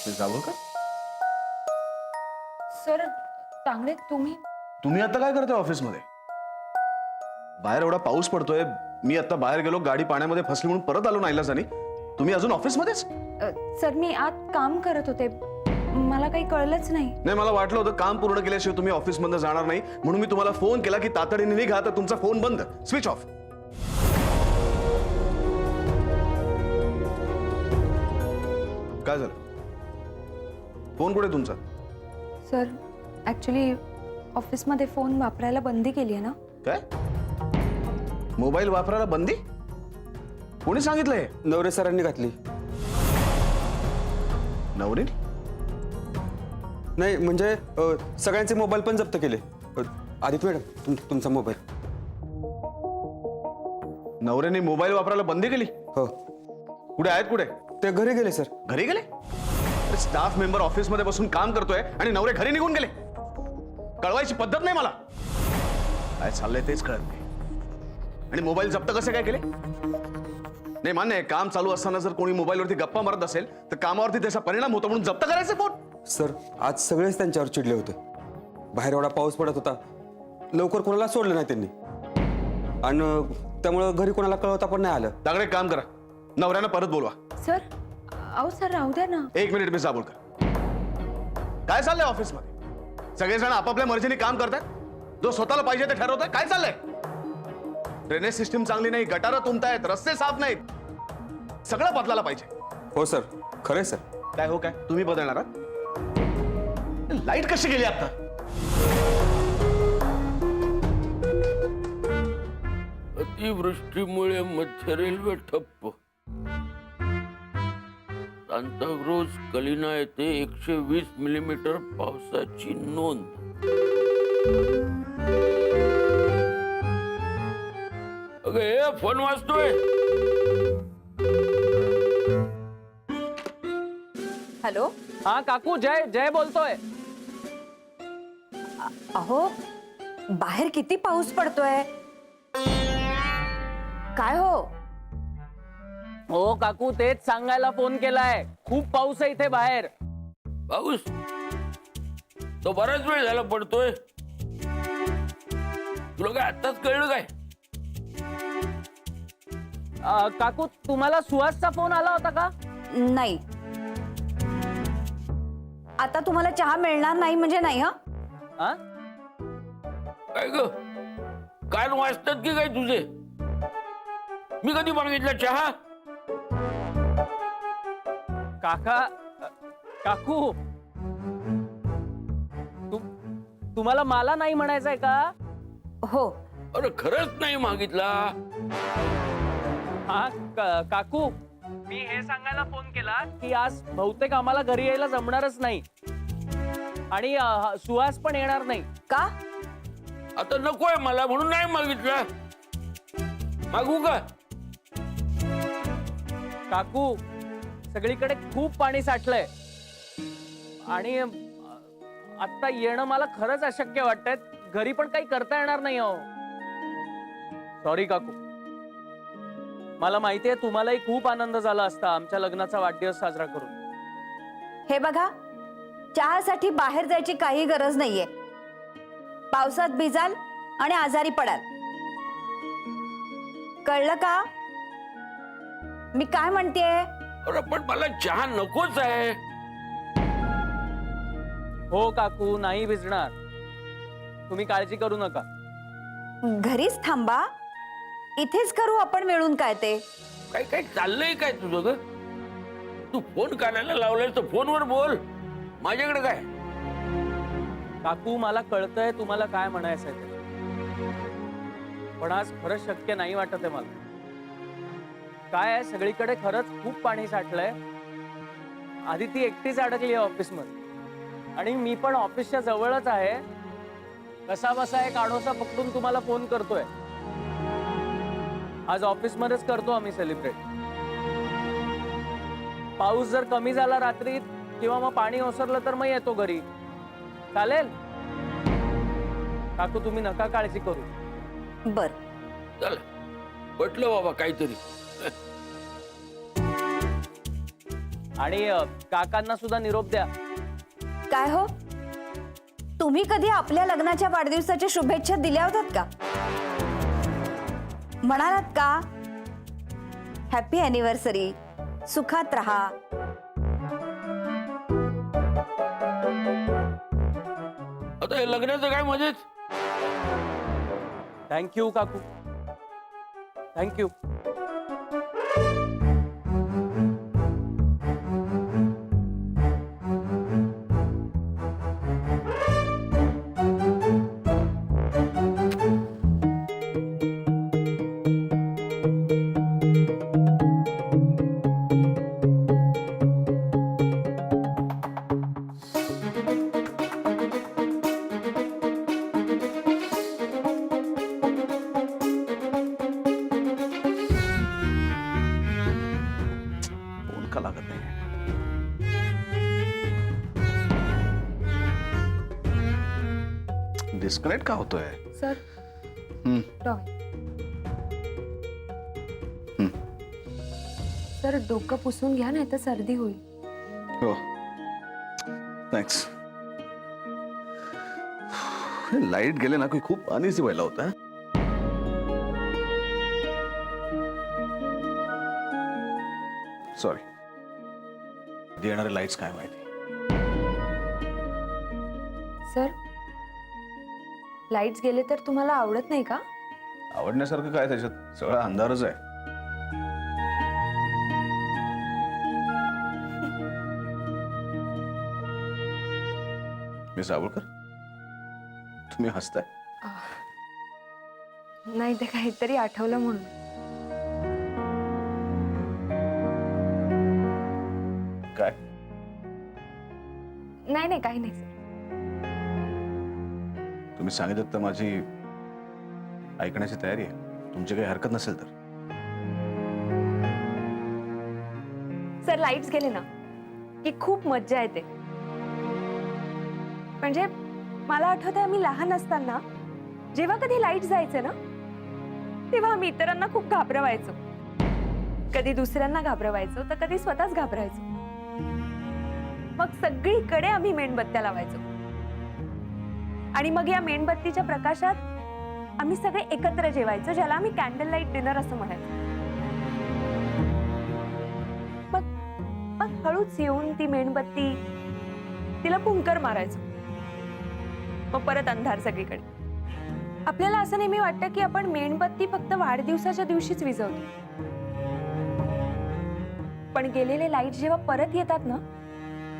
Miss Dabholkar, sir Tangde तुम्ही तुम्ही आता काय करताय ऑफिस मध्ये? बाहेर एवढा पाऊस पडतोय, मी आता बाहेर गेलो, गाडी पाण्यामध्ये फसली म्हणून परत आलो नाईलाजानी. तुम्ही अजून ऑफिस मध्येच? सर मी आत काम करत होते, मला काही कळलंच नाही. नाही, मला वाटलं होतं काम पूर्ण केल्याशिवाय तुम्ही ऑफिस मध्ये जाणार नाही, म्हणून मी तुम्हाला फोन केला की तातडीने निघा, तर तुमचा फोन बंद, स्विच ऑफ. काय झालं? फोन कुठे तुमचा? सर ऍक्च्युली ऑफिसमध्ये फोन वापरायला बंदी केली आहे ना. काय? मोबाईल वापरायला बंदी? कोणी सांगितलंय? नवरे सरांनी घातली. नवरे? नाही म्हणजे सगळ्यांचे मोबाईल पण जप्त केले. आदित्य मॅडम तुमचा मोबाईल. नवऱ्याने मोबाईल वापरायला बंदी केली? हो. कुठे आहेत? कुठे? ते घरी गेले सर. घरी गेले? स्टाफ मेंबर ऑफिस मध्ये बसून काम करतोय आणि नवरे घरी निघून गेले? कळवायची पद्धत नाही मला. काय चाललंय तेच कळत नाही. आणि मोबाईल जप्त कसे काय केले? नाही, मान्य आहे, काम चालू असताना जर कोणी मोबाईलवरती गप्पा मारत असेल तर कामावरती त्याचा परिणाम होतो, म्हणून जप्त करायचे फोन. सर आज सगळेच त्यांच्यावर चिडले होते. बाहेर एवढा पाऊस पडत होता, लवकर कोणाला सोडलं नाही त्यांनी, आणि त्यामुळे घरी कोणाला कळवता पण नाही आलं. तागडे काम करा, नवऱ्यानं परत बोलवा. सर अहो सर राहू द्या ना. एक मिनिट मिस दाभोलकर, काय चाललंय ऑफिस मध्ये? सगळेजण आपापल्या मर्जीने काम करतात, जो स्वतःला पाहिजे ते ठरवतोय. काय चाललंय? ड्रेनेज सिस्टीम चांगली नाही, गटारं तुंबतायत, रस्ते साफ नाहीत, सगळं बदलायला पाहिजे. हो सर, खरंय सर. काय हो, काय तुम्ही बदलणार आहात? लाईट कशी गेली आता? अतिवृष्टीमुळे मध्य रेल्वे ठप्प. सांताक्रूज कलिना येथे 120 मिलीमीटर पावसाची नोंद. अगं हे फोन वाजतोय. हॅलो. हाँ काकू, जय जय बोलतोय. अहो बाहेर किती पाऊस पडतोय. काय हो? हो काकू, तेच सांगायला फोन केलाय. खूप पाऊस आहे इथे बाहेर. पाऊस तो बराच वेळ झाला पडतोय. तुला काय आत्ताच कळलं काय? काकू तुम्हाला सुहासचा फोन आला होता का? नाही. आता तुम्हाला चहा मिळणार नाही म्हणजे नाही. हा हा? काय ग, कान वाजतात की काय तुझे? मी कधी मागितलं चहा? काकू तुम्हाला मला नाही म्हणायचंय का? हो. अरे खरंच नाही मागितला. हा काकू, मी हे सांगायला फोन केला की आज बहुतेक आम्हाला घरी यायला जमणारच नाही, आणि सुहास पण येणार नाही. का? आता नकोय मला म्हणून नाही मागितलं. मागू का? काकू सगळीकडे खूप पाणी साठलंय, आणि आता येणं मला खरंच अशक्य वाटतंय. घरी पण काही करता येणार नाही. हो सॉरी काकू. मला माहितीये तुम्हालाही खूप आनंद झाला असता आमच्या लग्नाचा वाढदिवस साजरा करून. हे बघा, चहासाठी बाहेर जायची काही गरज नाहीये. पावसात भिजाल आणि आजारी पडाल. कळलं का मी काय म्हणतेय? अरे पण मला चहा नकोच आहे. हो काकू, नाही भिजणार. तुम्ही काळजी करू नका. घरीच थांबा, इथेच करू आपण मिळून काय ते. काय काय चाललंय काय तुझं ग? तू फोन कानाला लावलाय तर फोनवर बोल. माझ्याकडे काय? काकू मला कळतंय तुम्हाला काय म्हणायचंय ते, पण आज खरंच शक्य नाही वाटत आहे मला. काय आहे, सगळीकडे खरंच खूप पाणी साठलंय. आधी ती एकटीच अडकली आहे ऑफिसमध्ये, आणि मी पण ऑफिसच्या जवळच आहे. कसा बसा एक आडोसा पकडून तुम्हाला फोन करतोय. आज ऑफिसमध्येच करतो आम्ही सेलिब्रेट. पाऊस जर कमी झाला रात्री किंवा मग पाणी ओसरलं तर मग येतो घरी. चालेल काकू, तुम्ही नका काळजी करू. बर. चल पटलं बाबा काहीतरी. आणि काकांना सुद्धा निरोप द्या. काय हो, तुम्ही कधी आपल्या लग्नाच्या वाढदिवसाच्या शुभेच्छा दिल्या होतात का? म्हणालात का हॅपी अॅनिव्हर्सरी, सुखात राहा? आता हे लग्नाचं काय मजेच. थँक्यू काकू, थँक्यू. फोन का लागत नाही? डिस्कनेक्ट का होतोय? सर हम्म, टॉय. हम्म. सर डोकं पुसून घ्या, नाही तर सर्दी होईल. हो, थँक्स. लाईट गेले ना की खूप अनइझी व्हायला होता. सॉरी. कधी येणारे लाईट्स काय माहिती. सर लाईट्स गेले तर तुम्हाला आवडत नाही का? आवडण्यासारखं काय त्याच्यात? सगळा अंधारच आहे. मिस आवळकर, तुम्ही हसताय. नाही, ते काहीतरी आठवलं म्हणून. काय? नाही नाही, काही नाही सर. तुम्ही सांगितलं तर माझी ऐकण्याची तयारी आहे, तुमची काही हरकत नसेल तर. सर लाईट्स गेले ना की खूप मज्जा येते. म्हणजे मला आठवतंय आम्ही लहान असताना जेव्हा कधी लाईट जायचे ना तेव्हा आम्ही इतरांना खूप घाबरवायचो. कधी दुसऱ्यांना घाबरवायचो तर कधी स्वतःच घाबरायचो. मग सगळीकडे आम्ही मेणबत्त्या लावायचो आणि मग या मेणबत्तीच्या प्रकाशात आम्ही सगळे एकत्र जेवायचो, ज्याला आम्ही कॅन्डल लाईट डिनर असं म्हणायचो. मग हळूच येऊन ती मेणबत्ती तिला फुंकर मारायचो. मग परत अंधार सगळीकडे. आपल्याला असं नेहमी वाटतं की आपण मेणबत्ती फक्त वाढदिवसाच्या दिवशीच विझवतो, पण गेलेले लाईट जेव्हा परत येतात ना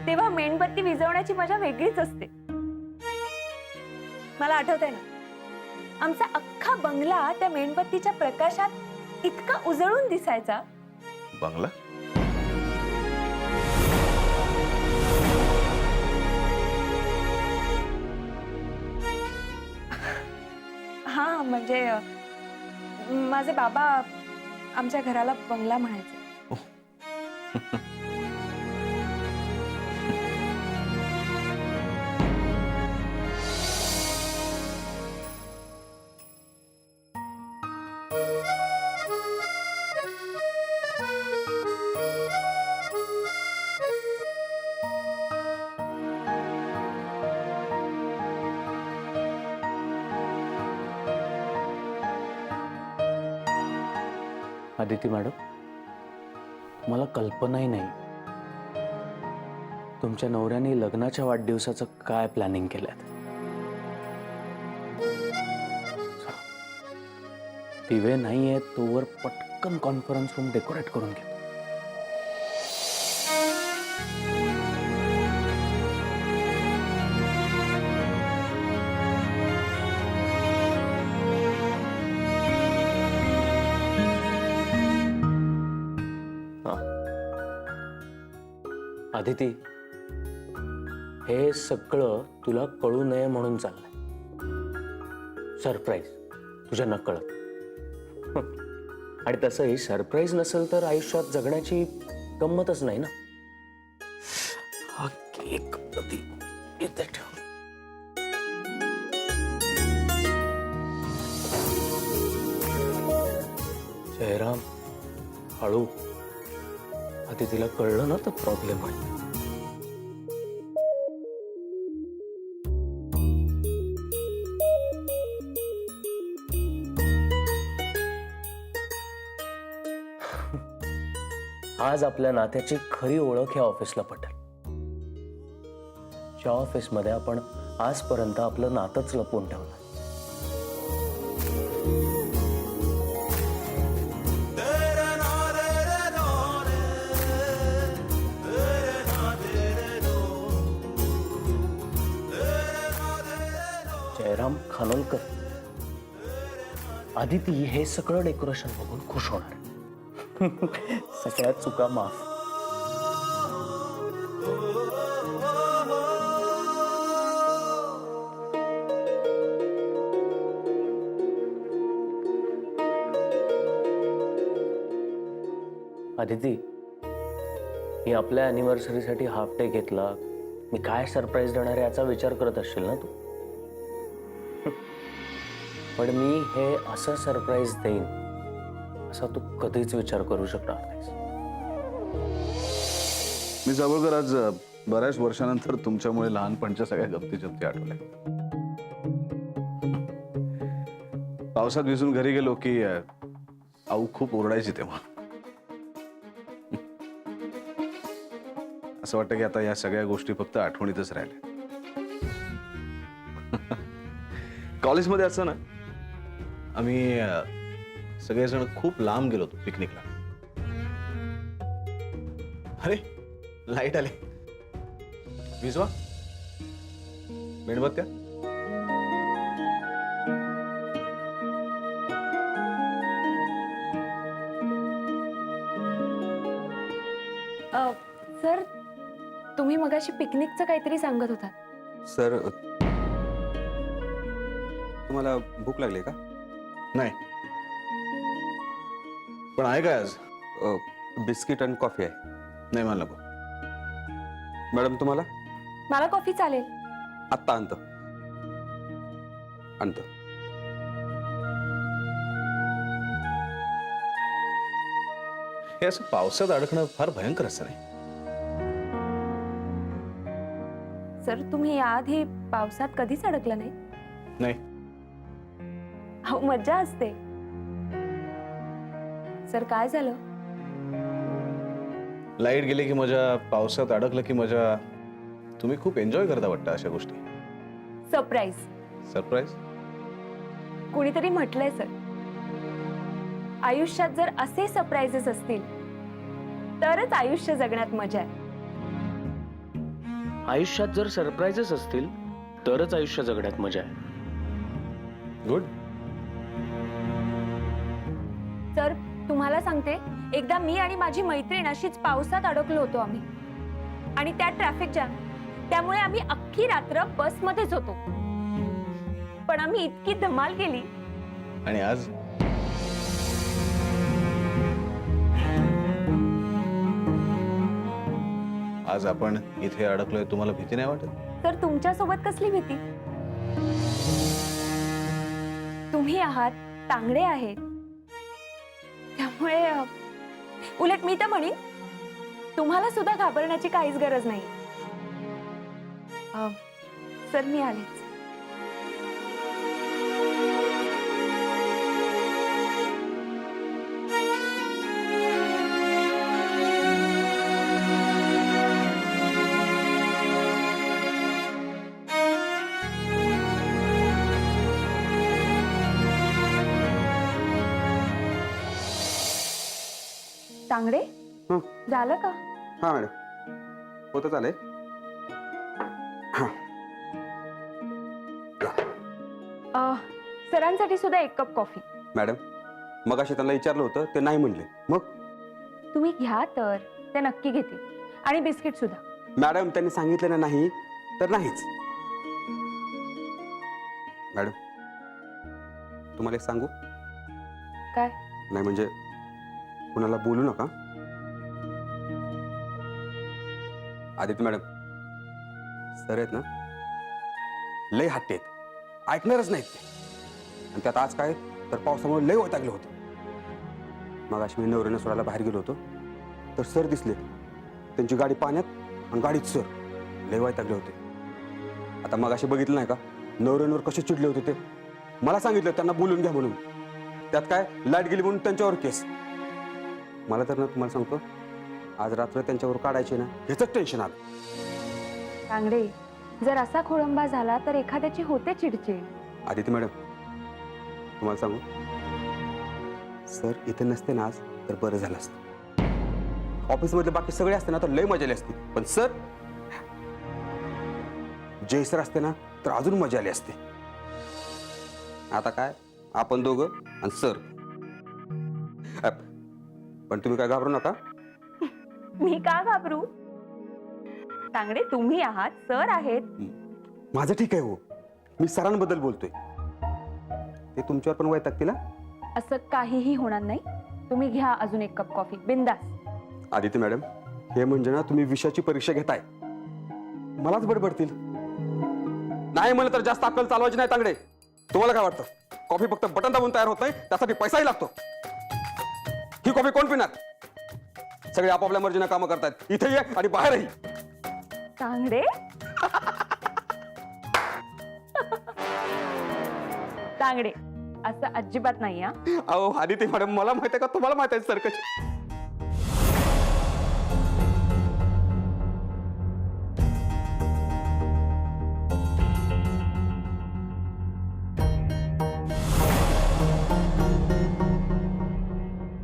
तेव्हा मेणबत्ती विझवण्याची मजा वेगळीच असते. मला आठवतंय ना, आमचा अख्खा बंगला त्या मेणबत्तीच्या प्रकाशात इतका उजळून दिसायचा. बंगला? हा म्हणजे माझे बाबा आमच्या घराला बंगला म्हणायचे. आदिती मॅडम, मला कल्पनाही नाही तुमच्या नवऱ्याने लग्नाच्या वाढदिवसाचं काय प्लॅनिंग केलंय. दिवे नाहीये तोवर पटकन कॉन्फरन्स रूम डेकोरेट करून घे. आदिती, हे सगळं तुला कळू नये म्हणून चाललंय. सरप्राईज तुझ्या नकळत. आणि तसंही सरप्राईज नसेल तर आयुष्यात जगण्याची गंमतच नाही ना. हा केक कधी इथे ठेव. जयराम, हळू. ते तिला कळलं ना तर प्रॉब्लेम आहे. आज आपल्या नात्याची खरी ओळख या ऑफिसला पटेल. ज्या ऑफिसमध्ये आपण आजपर्यंत आपलं नातंच लपवून ठेवलं. जयराम खानोलकर, आदिती हे सगळं डेकोरेशन बघून खुश होणार. सगळ्या चुका माफ. आदिती, मी आपल्या अॅनिव्हर्सरीसाठी हाफ डे घेतला. मी काय सरप्राईज देणार आहे याचा विचार करत असशील ना तू. पण मी हे असं सरप्राईज देईन असा तू कधीच विचार करू शकणार नाहीस. मी जावळकर आज बऱ्याच वर्षानंतर तुमच्यामुळे लहानपणच्या सगळ्या गमती जमती आठवल्या. पावसात भिजून घरी गेलो की आऊ खूप ओरडायची तेव्हा. असं वाटतं की आता या सगळ्या गोष्टी फक्त आठवणीतच राहिल्या. कॉलेजमध्ये असं ना आम्ही सगळेजण खूप लांब गेलो होतो पिकनिकला. अरे लाईट आले. विजवा मेणबत्त्या. सर, तुम्ही मगाशी पिकनिकचं काहीतरी सांगत होता. सर, तुम्हाला भूक लागली का? नाही, पण आहे काय आज? बिस्किट आणि कॉफी आहे. नाही मला नको. मॅडम तुम्हाला? मला कॉफी चालेल. आत्ता आणतो. हे असं पावसात अडकणं फार भयंकर असतं नाही? सर, तुम्ही याआधी पावसात कधीच अडकला नाही? नाही. अहो, मज्जा असते. सर, काय झालं? लाईट गेली की मजा, पावसात अडकलं की मजा. तुम्ही खूप एन्जॉय करता वाटतं अशा गोष्टी. सरप्राईज. सरप्राईज? कुणीतरी म्हटलंय सर, आयुष्यात जर असे सरप्राइजेस असतील तरच आयुष्य जगण्यात मजा आहे. आयुष्यात जर सरप्राईजेस असतील तरच आयुष्य जगण्यात मजा आहे. गुड. सर, तुम्हाला सांगते, एकदा मी आणि माझी मैत्रीण अशीच पावसात अडकलो होतो आम्ही. आणि त्या ट्रॅफिक जॅम, त्यामुळे आम्ही अख्खी रात्र बसमध्येच होतो. पण आम्ही इतकी धमाल केली. आणि आज आज आपण इथे अडकलोय. तुम्हाला भीती नाही वाटत? तर तुमच्यासोबत कसली भीती? तुम्ही आहात, तांगडे आहेत, त्यामुळे उलट मी तर म्हणीन तुम्हाला सुद्धा घाबरण्याची काहीच गरज नाही. सर, मी आलेच. तांगडे, झालं का? हां मॅडम, होतं चालेल. सरांसाठी सुद्धा एक कप कॉफी. मॅडम, मगाशी त्यांना विचारलं होतं, ते नाही म्हणले. मग तुम्ही घ्या तर ते नक्की घेतील. आणि बिस्किट सुद्धा. मॅडम, त्यांनी सांगितलं ना नाही तर नाहीच. मॅडम, तुम्हाला एक सांगू? काय? नाही म्हणजे कुणाला बोलू नका. आदित्य मॅडम, सर आहेत ना, लय हट्टी आहेत, ऐकणारच नाहीत ते. आणि त्यात आज काय तर पावसामुळे लय वैतागलं होतं. मग मी नवऱ्यानं सोडायला बाहेर गेलो होतो, तर सर दिसले. त्यांची गाडी पाण्यात आणि गाडीत सर. लय वैतागले होते. आता मग असे बघितलं नाही का नवऱ्यांवर कसे चिडले होते ते. मला सांगितलं त्यांना बोलून घ्या म्हणून. त्यात काय लाईट गेली म्हणून त्यांच्यावर केस. मला तर ना तुम्हाला सांगतो आज रात्र त्यांच्यावर काढायचे ना ह्याच टेन्शन आलं. तांगडे, जर असा खोळंबा झाला तर एखाद्याची होते चिडचिड. आदिती मॅडम तुम्हाला सांगू सर इथे नसते ना आज तर बरं झालं असतं. ऑफिसमधले बाकी सगळे असते ना तर लय मजा आली असती. पण सर जय सर असते ना तर अजून मजा आली असते. आता काय आपण दोघं आणि सर. पण तुम्ही काय घाबरू नका. मी का घाबरू? तांगडे, तुम्ही आहात, सर आहेत. माझं ठीक आहे हो. मी सरांबद्दल बोलतोय. ते तुमच्यावर पण वैतागतील हा. असं काहीही होणार नाही. तुम्ही घ्या अजून एक कप कॉफी, बिंदास. आदिती मॅडम हे म्हणजे ना तुम्ही विषयाची परीक्षा घेताय. मलाच बडबडतील. नाही म्हणलं तर जास्त अक्कल चालवायची नाही तांगडे. तुम्हाला काय वाटतं कॉफी फक्त बटन दाबून तयार होत नाही त्यासाठी पैसाही लागतो. ही कॉफी कोण पिणार? सगळे आपापल्या मर्जीनं कामं करतायत. इथे ये आणि बाहेरही. तांगडे, तांगडे असं अजिबात नाही हा. अहो आदिती मॅडम मला माहिती आहे का तुम्हाला माहिती आहे सर कशी.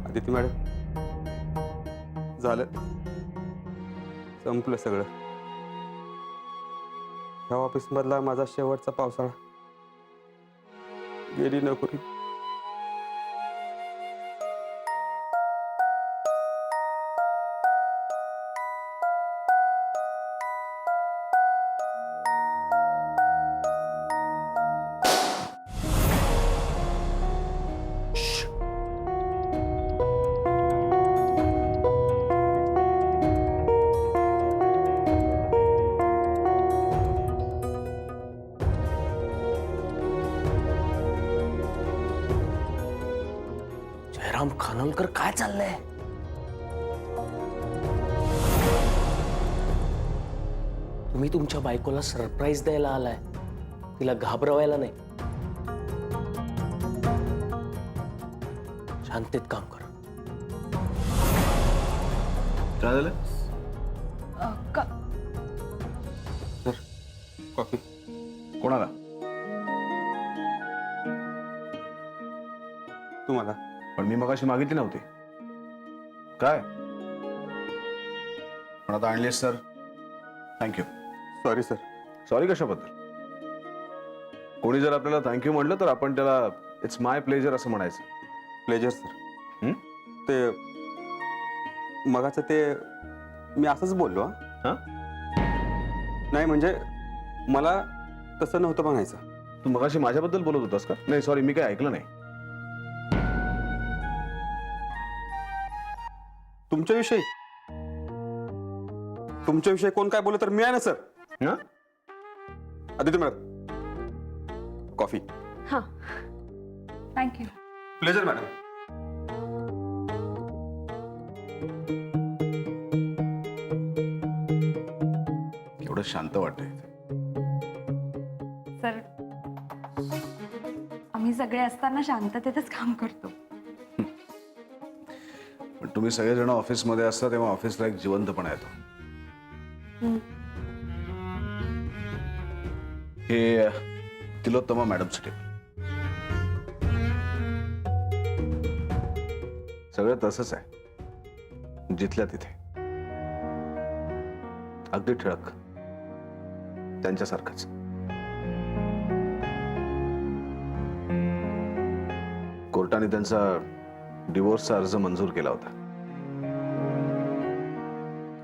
आदिती मॅडम झालं संपलं सगळं. ह्या ऑफिस मधला माझा शेवटचा पावसाळा. गेली नोकरी. जयराम खानोलकर काय चाललंय? तुम्ही तुमच्या बायकोला सरप्राईज द्यायला आलाय, तिला घाबरवायला नाही. शांतीत काम कर. काय झालं? Sir coffee. कोणाला? तुम्हाला. पण मी मगाशी मागितली नव्हती. काय पण आता आणलीस sir. Thank you. Sorry sir. Sorry कशाबद्दल? कोणी जर आपल्याला थँक्यू म्हटलं तर आपण त्याला इट्स माय प्लेजर असं म्हणायचं. Pleasure sir. ते मगाचं ते मी असंच बोललो. हा? नाही म्हणजे मला तसं नव्हतं म्हणायचं. तू मगाशी माझ्याबद्दल बोलत होतास का? नाही सॉरी, मी काय ऐकलं नाही. तुमच्याविषयी कोण काय बोललं तर मी आहे ना सर. हा? Aditi madam coffee. हा, थँक्यू. Pleasure madam. एवढं शांत वाटतंय. सर, आम्ही सगळे असताना शांततेतच काम करतो. पण तुम्ही सगळेजण ऑफिसमध्ये असता तेव्हा ऑफिसला एक जिवंतपणा येतो. हे तिलोत्तमा मॅडमसाठी सगळं तसंच आहे, जिथल्या तिथे अगदी ठळक त्यांच्यासारखंच. कोर्टाने त्यांचा डिवोर्सचा अर्ज मंजूर केला होता.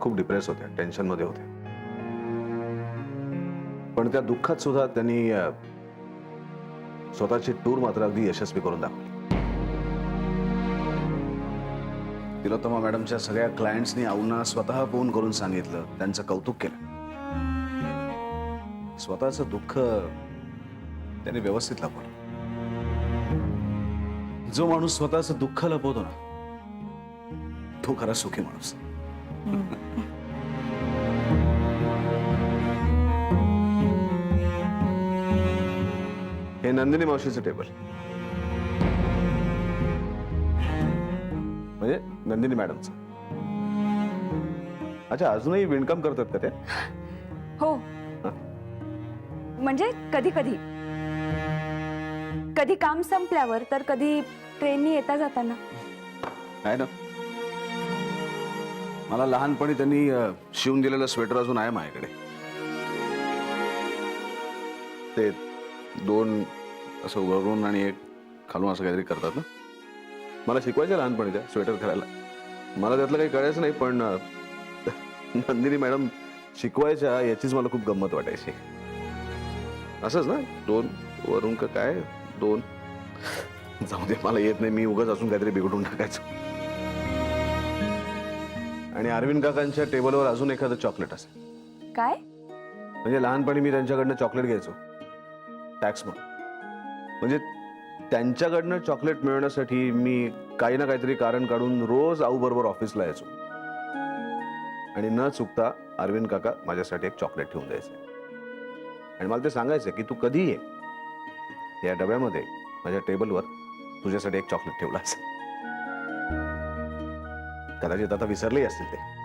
खूप डिप्रेस होत्या, टेन्शन मध्ये होत्या. पण त्या दुःखात सुद्धा त्यांनी स्वतःची टूर मात्र अगदी यशस्वी करून दाखवली. तिलोत्तमा मॅडमच्या सगळ्या क्लायंट्सनी आऊंना स्वतः फोन करून सांगितलं, त्यांचं कौतुक केलं. स्वतःचं दुःख त्यांनी व्यवस्थित लपवलं. जो माणूस स्वतःचं दुःख लपवतो ना तो खरा सुखी माणूस. हे नंदिनी मावशीचं टेबल, म्हणजे नंदिनी मॅडमचं. अच्छा, अजूनही विणकाम करतात का ते? हो, म्हणजे कधी कधी कधी काम संपल्यावर, तर कधी ट्रेननी येता जाताना. आहे ना, मला लहानपणी त्यांनी शिवून दिलेलं स्वेटर अजून आहे माझ्याकडे. ते 2 असं वरून आणि एक खालून असं काहीतरी करतात ना. मला शिकवायचं लहानपणी त्या स्वेटर करायला. मला त्यातलं काही कळायचं नाही, पण नंदिनी मॅडम शिकवायच्या याचीच मला खूप गंमत वाटायची. असंच ना, 2 वरून का काय 2, जाऊ दे, मला येत नाही, मी उगाच असून काहीतरी बिघडून टाकायचं. आणि अरविंद काकांच्या टेबलवर अजून एखादं चॉकलेट असेल. काय? म्हणजे लहानपणी मी त्यांच्याकडनं चॉकलेट घ्यायचो टॅक्स म्हणून. म्हणजे त्यांच्याकडनं चॉकलेट मिळवण्यासाठी मी काही ना काहीतरी कारण काढून रोज आऊ बरोबर ऑफिसला यायचो, आणि न चुकता अरविंद काका माझ्यासाठी एक चॉकलेट ठेवून द्यायचे. आणि मला ते सांगायचं की तू कधी ये, या डब्यामध्ये माझ्या टेबलवर तुझ्यासाठी एक चॉकलेट ठेवलं असेल. कदाचित आता विसरले असतील ते.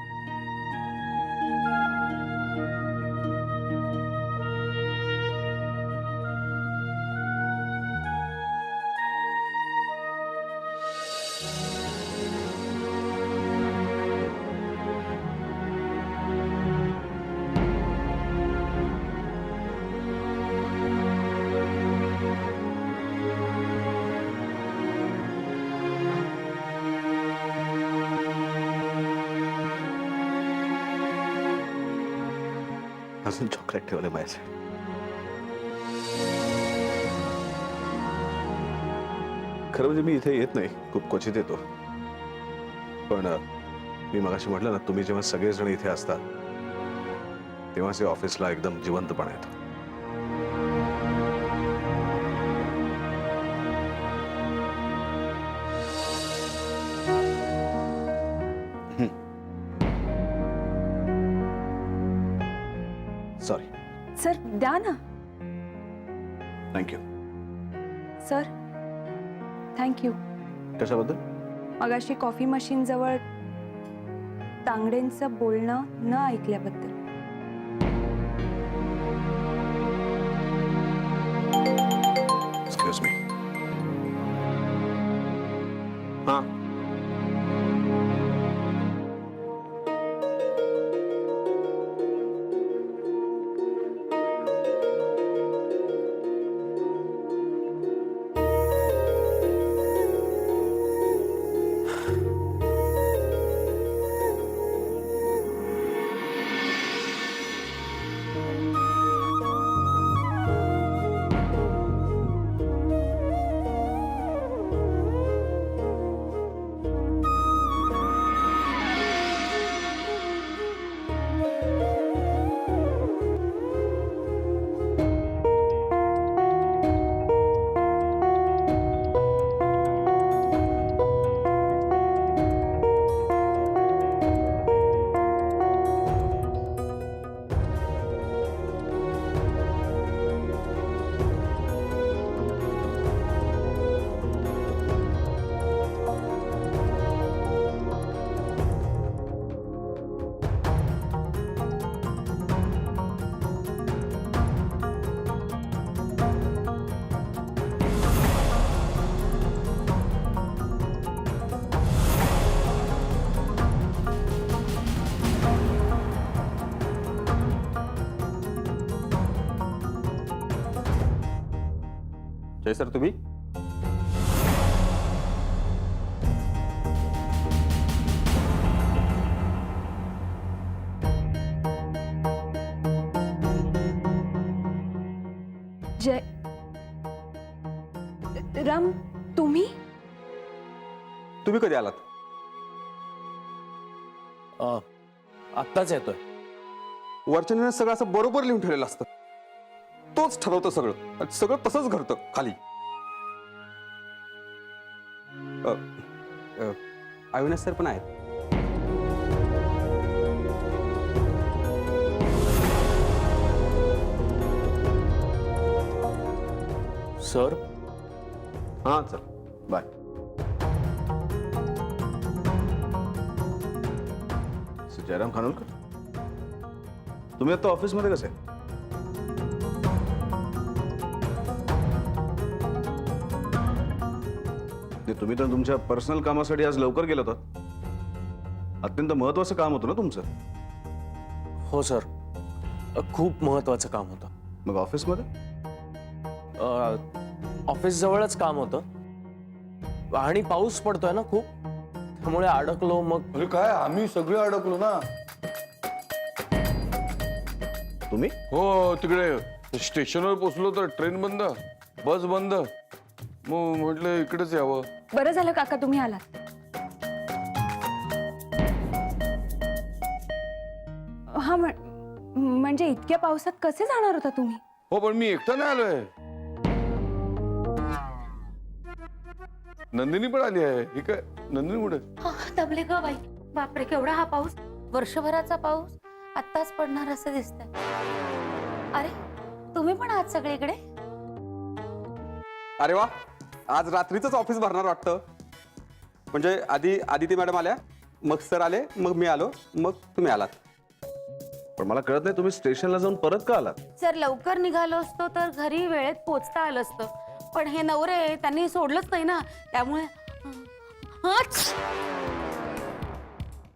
अजून चॉकलेट ठेवलं माझ्यासाठी. खरं म्हणजे मी इथे येत नाही, खूप क्वचित येतो. पण मी मगाशी म्हटलं ना, तुम्ही जेव्हा सगळेजण इथे असतात तेव्हा ते ऑफिसला एकदम जिवंतपणा येतो. सॉरी. सर द्या ना. थँक्यू. Sir thank you. कशाबद्दल? मगाशी कॉफी मशीन जवळ तांगडेंचं बोलणं न ऐकल्याबद्दल. Excuse me. हां, जय सर, तुम्ही? जय राम, तुम्ही? तुम्ही कधी आलात? आत्ताच येतोय. वर्चनेने सगळं असं बरोबर लिहून ठेवलेलं असतं. तोच ठरवतं सगळं, आणि सगळं तसंच घडतं खाली. अविनाश सर पण आहेत. सर हां चल बाय. जयराम खानोलकर, तुम्ही आता ऑफिसमध्ये कसे? तुम्ही तर तुमच्या पर्सनल कामासाठी आज लवकर गेला होता. अत्यंत महत्वाचं काम होतं ना तुमचं. हो सर, खूप महत्वाचं काम होतं. मग ऑफिसमध्ये ऑफिस जवळच काम होतं आणि पाऊस पडतोय ना खूप, त्यामुळे अडकलो. मग अरे काय, आम्ही सगळे अडकलो ना. तुम्ही? हो, तिकडे स्टेशनवर पोहोचलो तर ट्रेन बंद, बस बंद. मग म्हटलं इकडेच यावं. बरं झालं काका तुम्ही आलात. हा म्हणजे इतक्या पावसात कसे जाणार होता तुम्ही? हो, पण मी एकटा नाही आलोय. नंदिनी पण आली आहे. ही काय, नंदिनी कुठे? दमले ग बाई. बापरे, केवढा हा पाऊस. वर्षभराचा पाऊस आत्ताच पडणार असं दिसतंय. अरे, तुम्ही पण आहात सगळीकडे? अरे वा, आज रात्रीच ऑफिस भरणार वाटतं. म्हणजे आधी आदिती मॅडम आल्या, मग सर आले, मग मी आलो, मग तुम्ही आलात. पण मला कळत नाही तुम्ही स्टेशनला जाऊन परत का आलात? जर लवकर निघालो असतो तर घरी वेळेत पोचता आलं असतं. पण हे नवरे त्यांनी सोडलंच नाही ना, त्यामुळे हच!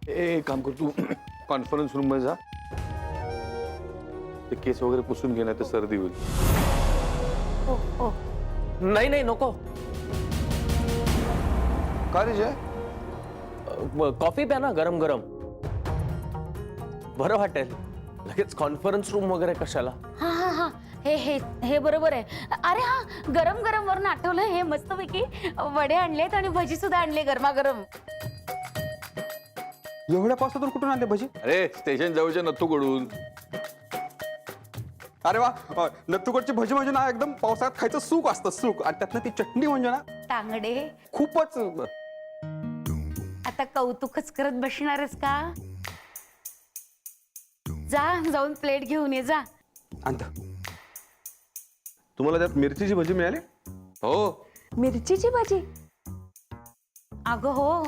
एक काम कर, तू कॉन्फरन्स रूम मध्ये जा. ते केस वगैरे पुसून घेण्यात तर सर्दी होईल. हो हो. नाही नाही नको. का रे जय? कॉफी प्या ना, गरम गरम, बरं वाटेल. लगेच कॉन्फरन्स रूम वगैरे कशाला? हा हा हा, हे हे हे बरोबर आहे. अरे हा, गरम गरम वरून आठवलं, हे मस्तपैकी वडे आणलेत आणि भजी सुद्धा आणले गरमागरम. एवढ्या पावसातून कुठून आले भजी? अरे, स्टेशन जवळच्या नत्तूकडून. अरे वा, नत्तूकडची भजी म्हणजे ना एकदम पावसाळ्यात खायचं सुख असतं, सुख. आणि त्यातनं ती चटणी म्हणजे ना तांगडे, खूपच. आता कौतुकच करत बसणारच का? जाऊन प्लेट घेऊन ये जा. आणता. तुम्हाला त्यात मिरचीची भजी मिळाली? हो, मिरचीची भजी? अगं हो,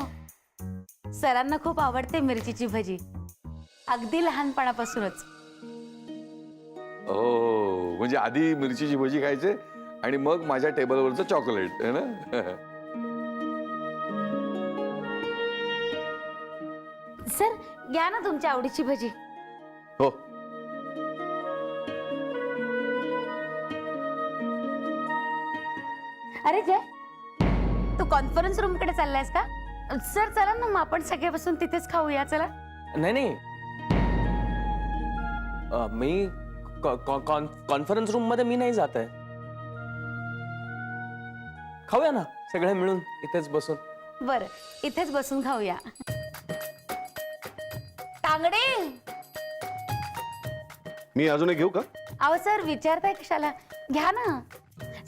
सरांना खूप आवडते मिरचीची भजी, अगदी लहानपणापासूनच. हो, म्हणजे आधी मिरचीची भजी खायचे आणि मग माझ्या टेबलवरचं चॉकलेट है ना. सर, घ्या ना तुमच्या आवडीची भजी. हो. अरे जय, तू कॉन्फरन्स रूम कडे चाललायस का? सर चला ना, मग आपण सगळे बसून तिथेच खाऊया. चला. नाही नाही, मी कॉन्फरन्स रूम मध्ये मी नाही जात आहे. खाऊया ना सगळे मिळून इथेच बसून. बरं, इथेच बसून खाऊया. तांगडे, मी अजून एक घेऊ का? अहो सर, विचारताय कशाला? घ्या ना.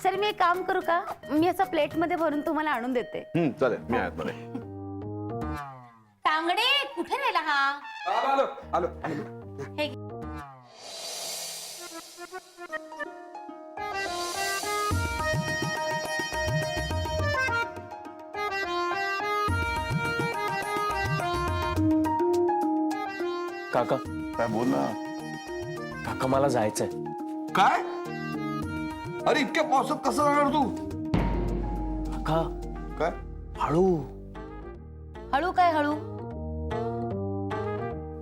सर, मी एक काम करू का? मी असं प्लेट मध्ये भरून तुम्हाला आणून देते. चालेल, मी आत मध्ये. तांगडे, कुठे राहिला हा? आलो आलो आलो. हे घे. काका, काय बोल ना. काका मला जायचंय. काय? अरे, इतक्या पावसात कसं जाणार तू? काका काय? हळू. हळू काय हळू?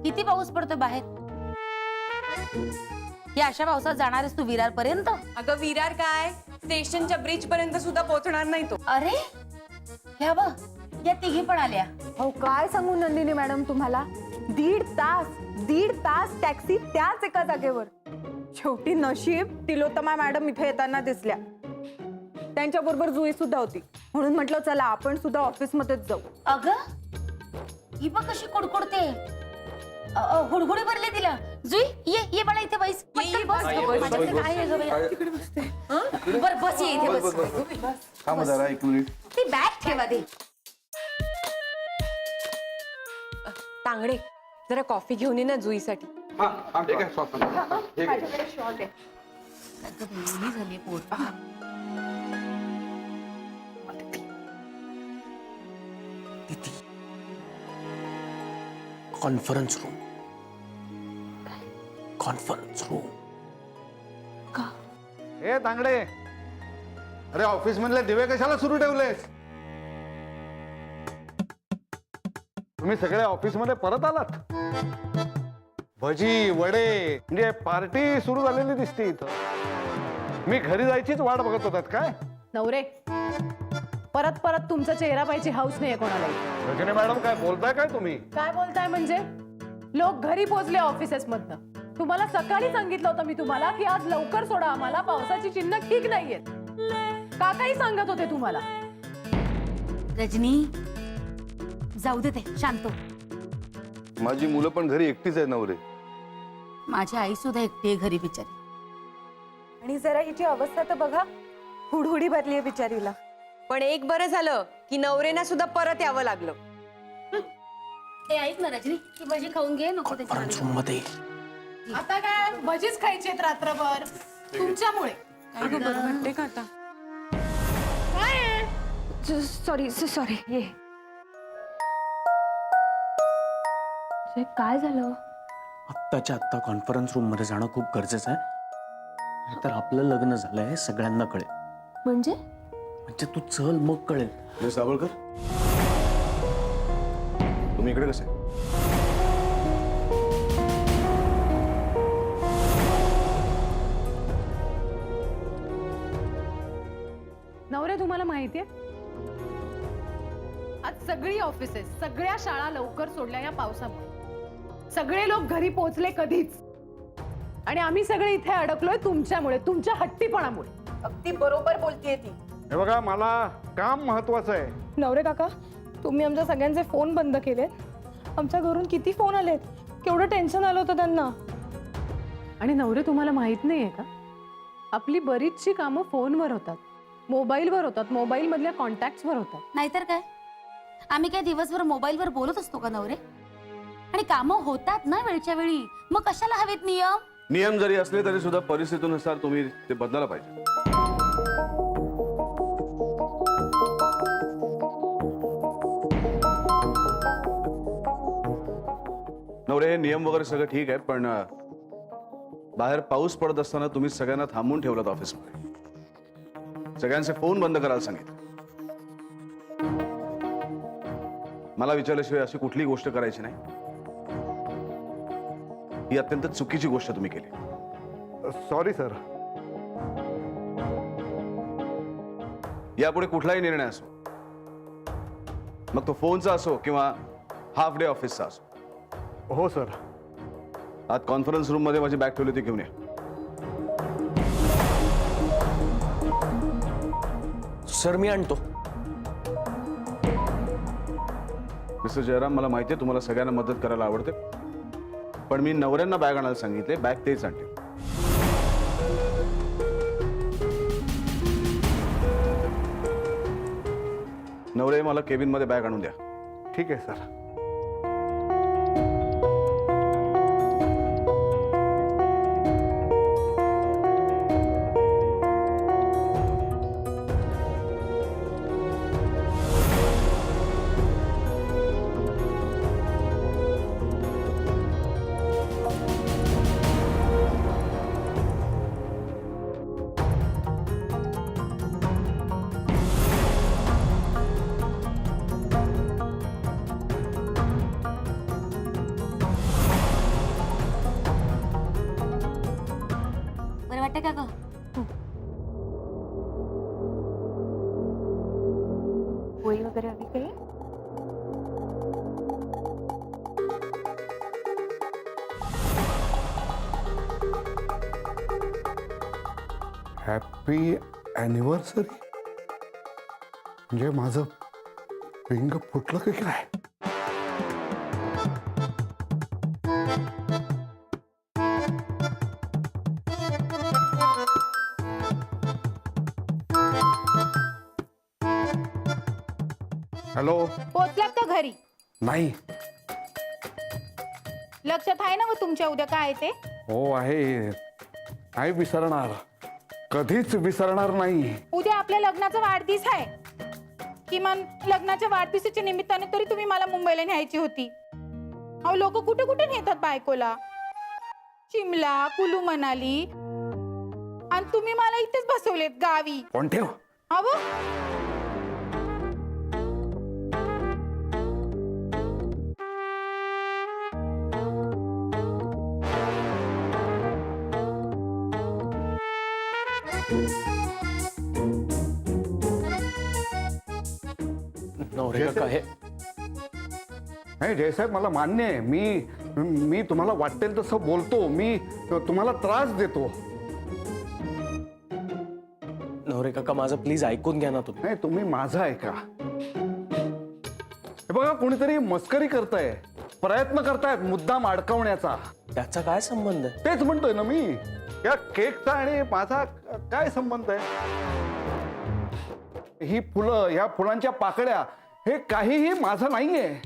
किती पाऊस पडतोय बाहेर? या अशा पावसात जाणारेस तू विरार पर्यंत? अगं विरार काय, स्टेशनच्या ब्रिज पर्यंत सुद्धा पोहोचणार नाही तो. अरे, ह्या बघ, या तिघी पण आल्या. हो, काय सांगू नंदिनी मॅडम तुम्हाला, 1.5 तास टॅक्सी त्याच एका जागेवर. शेवटी नशीब तिलोत्तमा मॅडम इथे येताना दिसल्या. त्यांच्या बरोबर जुई सुद्धा होती, म्हणून म्हटलं चला आपण सुद्धा ऑफिस मध्येच जाऊ. अगं, ही बघ कशी कुडकुडते. हुडहुडी भरले तिला. जुई, ये बाळा इथे बस. पटकन बस. माझ्याकडे काय आहे गं बाई? बरं, बस, ये इथे बस. थांब जरा 1 मिनिट. ती बॅग ठेवा दे. तांगडे, जरा कॉफी घेऊन ये ना जुईसाठी. ठीक आहे, सॉस. अगं, बोलणी झाली पोट. किती कॉन्फरन्स रूम कॉन्फरन्स रूम ए तांगडे, अरे ऑफिस मधले दिवे कशाला सुरू ठेवलेस? तुम्ही सगळे ऑफिस मध्ये परत आलात? भजी वडे म्हणजे पार्टी सुरू झालेली दिसते इथं. मी घरी जायचीच वाट बघत होतात काय? नवरे, परत परत तुमचा चेहरा पाहिजे हाऊस नाही कोणालाही. रजनी मॅडम काय बोलताय काय तुम्ही? काय बोलताय म्हणजे? लोक घरी पोहोचले ऑफिसेस मधनं. तुम्हाला सकाळी सांगितलं होतं मी तुम्हाला की आज लवकर सोडा, आम्हाला पावसाची चिन्ह ठीक नाहीयेत. काकाही सांगत होते तुम्हाला. रजनी, जाऊ दे, ते शांत हो. माझी मुलं पण घरी एकटीच आहे नवरे. माझी आई सुद्धा एकटी आहे घरी बिचारी. आणि जरा हिची अवस्था तर बघा, हुडहुडी भरली आहे बिचारीला. पण एक बरं झालं की नवरेना सुद्धा परत यावं लागलं. ए ऐक ना रजनी, ती भजी खाऊन घे, नको कॉन्फरन्स रूम मध्ये आता काय भजीच खायचेत रात्रभर तुमच्यामुळे. Sorry sorry. ये काय झालं? आत्ताच्या आत्ता कॉन्फरन्स रूम मध्ये जाणं खूप गरजेचं आहे, नाहीतर आपलं लग्न झालंय हे सगळ्यांना कळेल. म्हणजे म्हणजे तू चल मग कळेल. मिस दाभोळकर, तुम्ही इकडे कसे? नवरे, तुम्हाला माहितीये आज सगळी ऑफिसेस, सगळ्या शाळा लवकर सोडल्या या पावसामुळे. सगळे लोक घरी पोहोचले कधीच, आणि आम्ही सगळे इथे अडकलोय तुमच्यामुळे, तुमच्या हट्टीपणामुळे. अगदी बरोबर बोलतीये ती. हे बघा, मला काम महत्वाचं आहे. नवरे काका, तुम्ही आमच्या सगळ्यांचे फोन बंद केलेत. आमच्या घरून किती फोन आलेत, केवढं टेन्शन आलं होतं त्यांना. आणि नवरे, तुम्हाला माहित नाहीये का, आपली बरीचशी कामं फोनवर होतात, मोबाईलवर होतात, मोबाईल मधल्या कॉन्टॅक्ट्सवर होतात. नाहीतर काय, आम्ही काय दिवसभर मोबाईलवर बोलत असतो का नवरे? आणि कामं होतात ना वेळच्या वेळी, मग कशाला हवेत नियम? नियम जरी असले तरी सुद्धा परिस्थितीनुसार तुम्ही ते बदलायला पाहिजे. नवरे, नियम वगैरे सगळं ठीक आहे, पण बाहेर पाऊस पडत असताना तुम्ही सगळ्यांना थांबून ठेवलात ऑफिसमध्ये. सगळ्यांचे फोन बंद करायला सांगितलं. मला विचारल्याशिवाय अशी कुठलीही गोष्ट करायची नाही. ही अत्यंत चुकीची गोष्ट तुम्ही केली. Sorry sir. यापुढे कुठलाही निर्णय असो, मग तो फोनचा असो किंवा हाफ डे ऑफिसचा असो. हो सर. आज कॉन्फरन्स रूम मध्ये माझी बॅग ठेवली होती, घेऊन या. सर, मी आणतो. मिस्टर जयराम, मला माहिती आहे तुम्हाला सगळ्यांना मदत करायला आवडते, पण मी नवऱ्यांना बॅग आणायला सांगितले, बॅग तेच आणते. नवरे, मला केबिन मध्ये बॅग आणून द्या. ठीक आहे सर. बरं वाटतं का ग? पोळी वगैरे हवी काही? हॅपी ॲनिव्हर्सरी म्हणजे माझं पिंग फुटलं की काय? हॅलो. पोहोचलात का घरी? नाही. लक्षात आहे ना मग तुमच्या उद्या काय ते? हो आहे. नाही विसरणार, कधीच विसरणार नाही. उद्या आपल्या लग्नाचा वाढदिवस आहे. किमान लग्नाच्या वाढदिवसाच्या निमित्ताने तरी तुम्ही मला मुंबईला न्यायची होती. अहो लोक कुठे कुठे नेतात बायकोला, शिमला, कुलू मनाली, आणि तुम्ही मला इथेच बसवलेत गावी. पण ठेव अहो नवरे काका हे नाही जयसाहेब, मला मान्य आहे, मी तुम्हाला वाटेल तसं बोलतो, मी तुम्हाला त्रास देतो. नवरे काका माझं प्लीज ऐकून घ्या ना तुम्ही. नाही, तुम्ही माझं ऐका. हे बघा, कोणीतरी मस्करी करताय, प्रयत्न करतायत मुद्दाम अडकवण्याचा. त्याचा काय संबंध आहे? तेच म्हणतोय ना मी, या केकचा आणि माझा काय संबंध आहे? ही फुलं, ह्या फुलांच्या पाकळ्या, हे काहीही माझं नाहीये.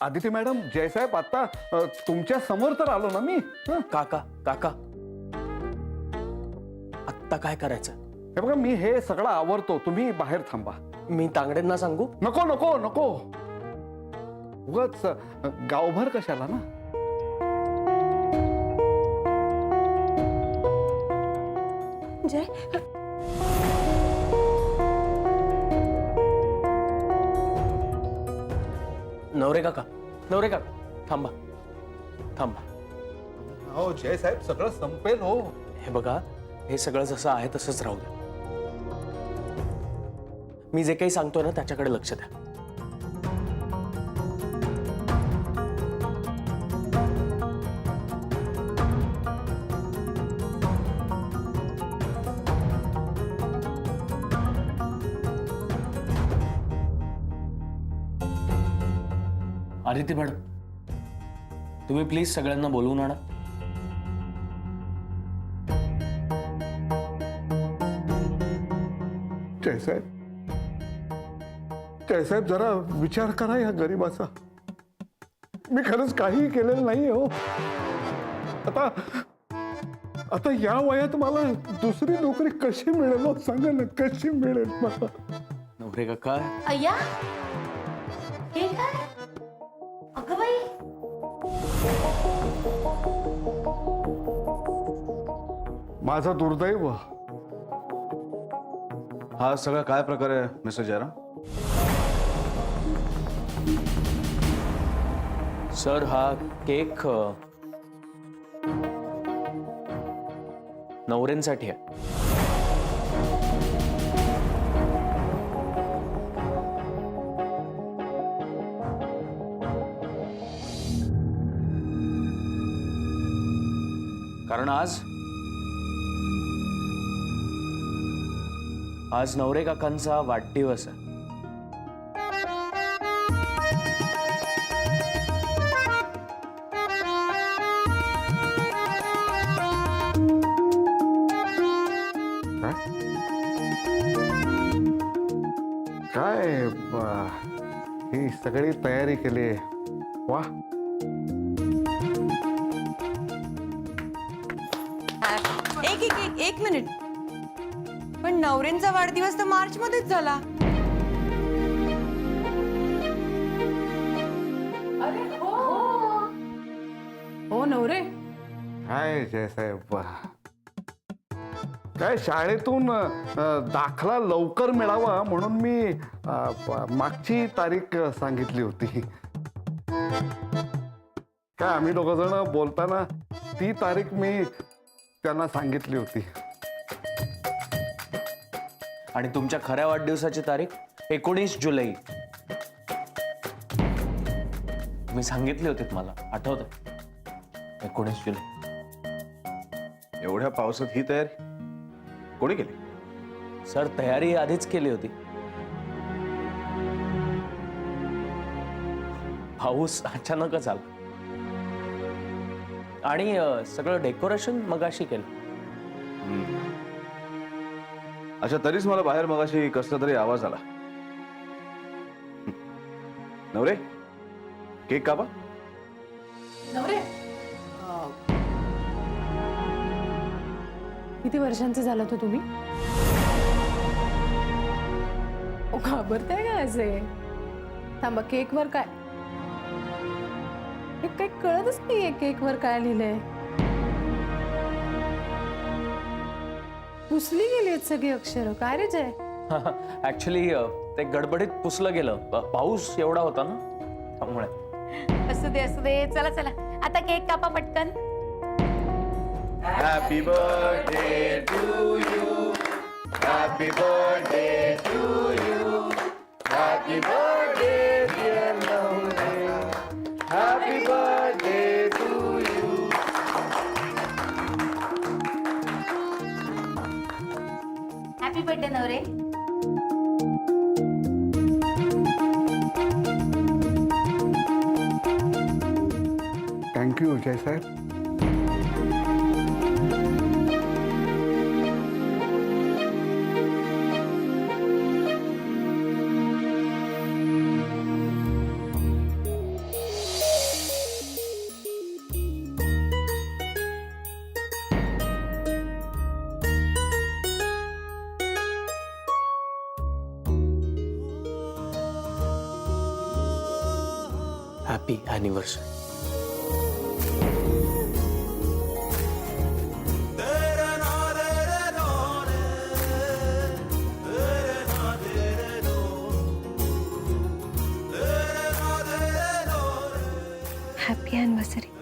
आदिती मॅडम, जयसाहेब, आता तुमच्या समोर तर आलो ना मी. काका काका आत्ता काय करायचं? हे बघा, मी हे सगळं आवरतो, तुम्ही बाहेर थांबा. मी तांगडेंना सांगू? नको नको नको, उगाच गावभर कशाला ना. जय, नवरे काका थांबा थांबा. हो जयसाहेब, सगळं संपेल. हो, हे बघा, हे सगळं जसं आहे तसंच राहू द्या. मी जे काही सांगतोय ना त्याच्याकडे लक्ष द्या. आदिती मॅडम, तुम्ही प्लीज सगळ्यांना बोलवून आणा. जयसाहेब, जरा विचार करा या गरीबाचा. मी खरंच काही केलेलं नाही हो. आता या वयात मला दुसरी नोकरी कशी मिळेल हो? सांगा ना, कशी मिळेल मला? नवरे काका, अय्या, हे काय? अगं बाई, माझं दुर्दैव. हा सगळा काय प्रकार आहे मिस्टर जयराम? सर, हा केक नवऱ्यांसाठी आहे. कारण आज नवरे काकांचा वाढदिवस आहे. काय ही सगळी तयारी केली. वा, एक मिनिट, पण नवऱ्यांचा वाढदिवस तर मार्च मध्येच झाला. अरे हो नवरे, काय जयसाहेब, काय शाळेतून दाखला लवकर मिळावा म्हणून मी मागची तारीख सांगितली होती. काय आम्ही दोघ जण बोलताना ती तारीख मी त्यांना सांगितली होती. आणि तुमच्या खऱ्या वाढदिवसाची तारीख 19 जुलै. तुम्ही सांगितली होती मला, आठवतं? 19 जुलै. एवढ्या पावसात ही तयारी कोणी केली? सर, तयारी आधीच केली होती. पाऊस अचानकच आला आणि सगळं डेकोरेशन मगाशी केलं. अच्छा, तरीच मला बाहेर मगाशी कसला तरी आवाज आला. नवरे, केक कापा. नवरे, किती वर्षांचे झाला तो तुम्ही? घाबरताय काय असे? थांबा, केकवर काय? हे काही कळतच नाहीये केकवर काय लिहिलंय. पुसली गेली आहेत सगळी अक्षर. काय रे जय? ऍक्च्युली ते गडबडीत पुसलं गेलं. पाऊस एवढा होता ना त्यामुळे. असू दे असू दे. चला चला आता केक कापा पटकन. Happy birthday to you. Happy birthday to you. Happy birthday dear नवरे. Happy birthday to you. Happy birthday नवरे. थँक्यू जय साहेब. Happy anniversary. Happy anniversary.